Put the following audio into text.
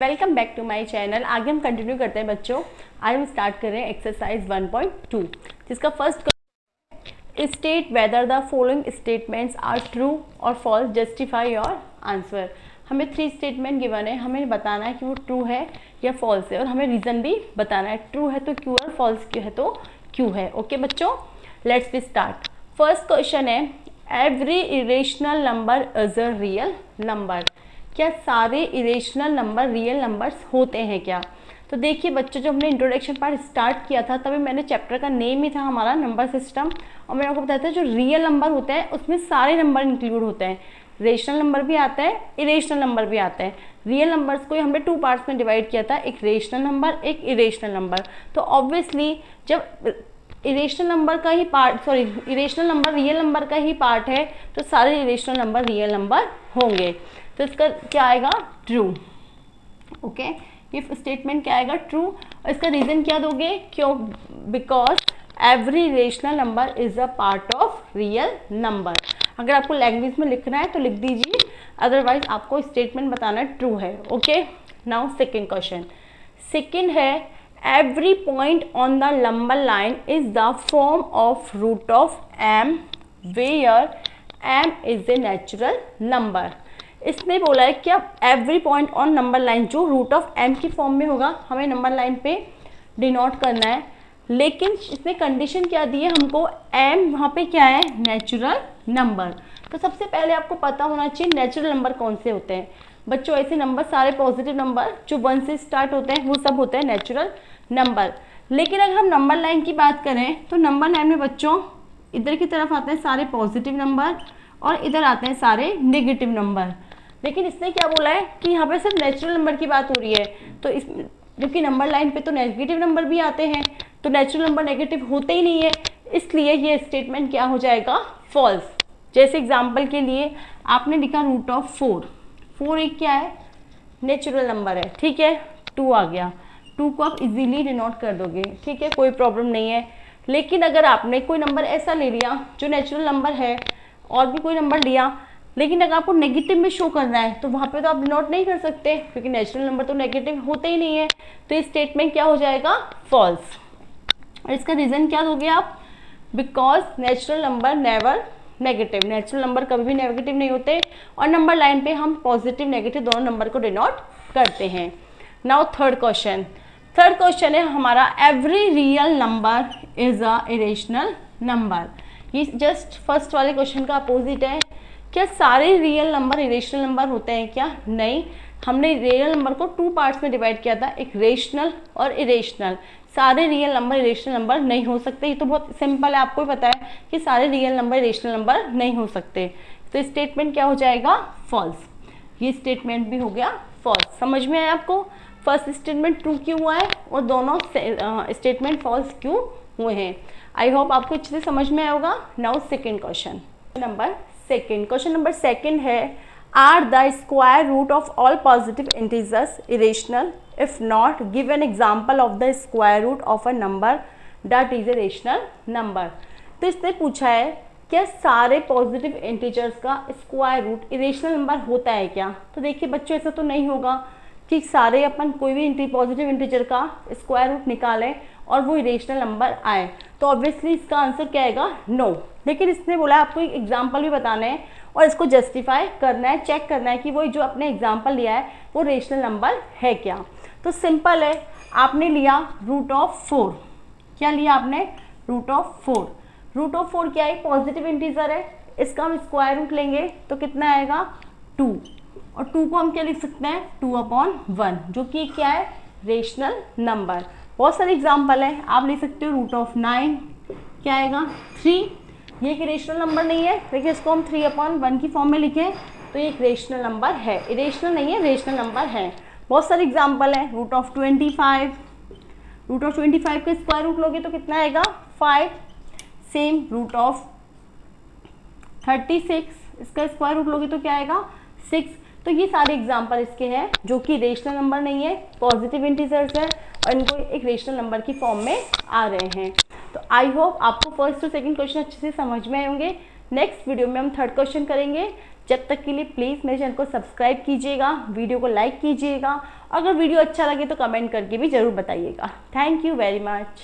Welcome back to my channel. आगे हम continue करते हैं बच्चों। आज हम स्टार्ट कर रहे हैं एक्सरसाइज 1.2 जिसका first state whether the following statements are true और फॉल्स, जस्टिफाई योर आंसर। हमें 3 स्टेटमेंट गिवन है, हमें बताना है कि वो ट्रू है या फॉल्स है और हमें रीज़न भी बताना है। ट्रू है तो क्यों और फॉल्स क्यों है तो क्यों है। ओके बच्चों, let's be start. First question है, every irrational number is a real number. क्या सारे इरेशनल नंबर रियल नंबर्स होते हैं क्या? तो देखिए बच्चों, जब हमने इंट्रोडक्शन पार्ट स्टार्ट किया था तभी मैंने चैप्टर का नेम ही था हमारा नंबर सिस्टम, और मैंने आपको बताया था जो रियल नंबर होते हैं उसमें सारे नंबर इंक्लूड होते हैं। रेशनल नंबर भी आता है, इरेशनल नंबर भी आता है। रियल नंबर्स को हमने 2 पार्ट्स में डिवाइड किया था, एक रेशनल नंबर, एक इरेशनल नंबर। तो ऑब्वियसली जब इरेशनल नंबर का ही part irrational number real number का ही पार्ट है तो सारे इरेशनल नंबर रियल नंबर होंगे। तो इसका क्या आएगा? ट्रू। ओके, ये स्टेटमेंट क्या आएगा? ट्रू। और इसका रीज़न क्या दोगे? क्यों? Because every rational number is a part of real number. अगर आपको लैंग्वेज में लिखना है तो लिख दीजिए, अदरवाइज आपको स्टेटमेंट बताना ट्रू है। Okay, now second question. Second है, every point on the number line is the form of root of m where m is a natural number। इसने बोला है क्या every point on number line जो root of m की form में होगा हमें नंबर लाइन पे डिनोट करना है, लेकिन इसने कंडीशन क्या दी है हमको? m वहाँ पे क्या है? Natural number. तो सबसे पहले आपको पता होना चाहिए नेचुरल नंबर कौन से होते हैं बच्चों। ऐसे नंबर सारे पॉजिटिव नंबर जो 1 से स्टार्ट होते हैं वो सब होते हैं नेचुरल नंबर। लेकिन अगर हम नंबर लाइन की बात करें तो नंबर लाइन में बच्चों इधर की तरफ आते हैं सारे पॉजिटिव नंबर और इधर आते हैं सारे नेगेटिव नंबर। लेकिन इसने क्या बोला है कि यहाँ पे सिर्फ नेचुरल नंबर की बात हो रही है, तो इस क्योंकि नंबर लाइन पे तो नेगेटिव नंबर भी आते हैं तो नेचुरल नंबर नेगेटिव होते ही नहीं है, इसलिए ये स्टेटमेंट क्या हो जाएगा? फॉल्स। जैसे एग्जाम्पल के लिए आपने लिखा रूट ऑफ 4। 4 एक क्या है? नेचुरल नंबर है, ठीक है। 2 आ गया, 2 को आप इजीली डिनोट कर दोगे, ठीक है, कोई प्रॉब्लम नहीं है। लेकिन अगर आपने कोई नंबर ऐसा ले लिया जो नेचुरल नंबर है और भी कोई नंबर लिया, लेकिन अगर आपको नेगेटिव में शो करना है तो वहाँ पे तो आप डिनोट नहीं कर सकते क्योंकि नेचुरल नंबर तो नेगेटिव होते ही नहीं है। तो इस स्टेटमेंट क्या हो जाएगा? फॉल्स। और इसका रीज़न क्या दोगे आप? Because natural number never negative. Natural number कभी भी नेगेटिव नहीं होते और नंबर लाइन पे हम पॉजिटिव नेगेटिव दोनों नंबर को डिनोट करते हैं। Now third question. Third question है हमारा, every real number is a irrational number. ये जस्ट फर्स्ट वाले क्वेश्चन का अपोजिट है। क्या सारे रियल नंबर इरेशनल नंबर होते हैं क्या? नहीं, हमने रियल नंबर को 2 पार्ट्स में डिवाइड किया था, एक रेशनल और इरेशनल। सारे रियल नंबर इरेशनल नंबर नहीं हो सकते, ये तो बहुत सिंपल है, आपको ही पता है कि सारे रियल नंबर इरेशनल नंबर नहीं हो सकते। तो स्टेटमेंट क्या हो जाएगा? फॉल्स। ये स्टेटमेंट भी हो गया फॉल्स। समझ में आया आपको फर्स्ट स्टेटमेंट ट्रू क्यों हुआ है और दोनों स्टेटमेंट फॉल्स क्यों हुए हैं? आई होप आपको अच्छे से समझ में आया होगा। Now second question number second. Question number second है, are the square root of all positive integers irrational? If not, give an example of the square root of a number that is a rational number. तो इसने पूछा है क्या सारे positive integers का square root irrational number होता है क्या? तो देखिए बच्चों, ऐसा तो नहीं होगा कि सारे अपन कोई भी पॉजिटिव इंटीजर का स्क्वायर रूट निकालें और वो इरेशनल नंबर आए, तो ऑब्वियसली इसका आंसर क्या आएगा? नो। लेकिन इसने बोला आपको एक एग्जाम्पल भी बताना है और इसको जस्टिफाई करना है, चेक करना है कि वो जो आपने एग्जाम्पल लिया है वो रेशनल नंबर है क्या। तो सिंपल है, आपने लिया रूट ऑफ 4। क्या लिया आपने? Root of 4। रूट ऑफ 4 क्या है? पॉजिटिव इंटीजर है, इसका हम स्क्वायर रूट लेंगे तो कितना आएगा? 2। और 2 को हम क्या लिख सकते हैं? 2/1, जो कि क्या है? Rational number. बहुत सारे एग्जाम्पल है, आप ले सकते हो रूट ऑफ 9। क्या आएगा? 3। ये एक रेशनल नंबर नहीं है, लेकिन इसको हम 3/1 की फॉर्म में लिखें तो ये एक रेशनल नंबर है। इरेशनल नहीं है, रेशनल नंबर है। बहुत सारे एग्जाम्पल है, रूट ऑफ 25। रूट ऑफ 25 का स्क्वायर रूट लोगे तो कितना आएगा? 5। सेम रूट ऑफ 36, इसका स्क्वायर रूट लोगे तो क्या आएगा? 6। तो ये सारे एग्जाम्पल इसके हैं जो कि रेशनल नंबर नहीं है, पॉजिटिव इंटीजर्स है और इनको एक रेशनल नंबर की फॉर्म में आ रहे हैं। तो आई होप आपको फर्स्ट और सेकंड क्वेश्चन अच्छे से समझ में आए होंगे। नेक्स्ट वीडियो में हम थर्ड क्वेश्चन करेंगे। जब तक के लिए प्लीज़ मेरे चैनल को सब्सक्राइब कीजिएगा, वीडियो को लाइक कीजिएगा, अगर वीडियो अच्छा लगे तो कमेंट करके भी ज़रूर बताइएगा। Thank you very much.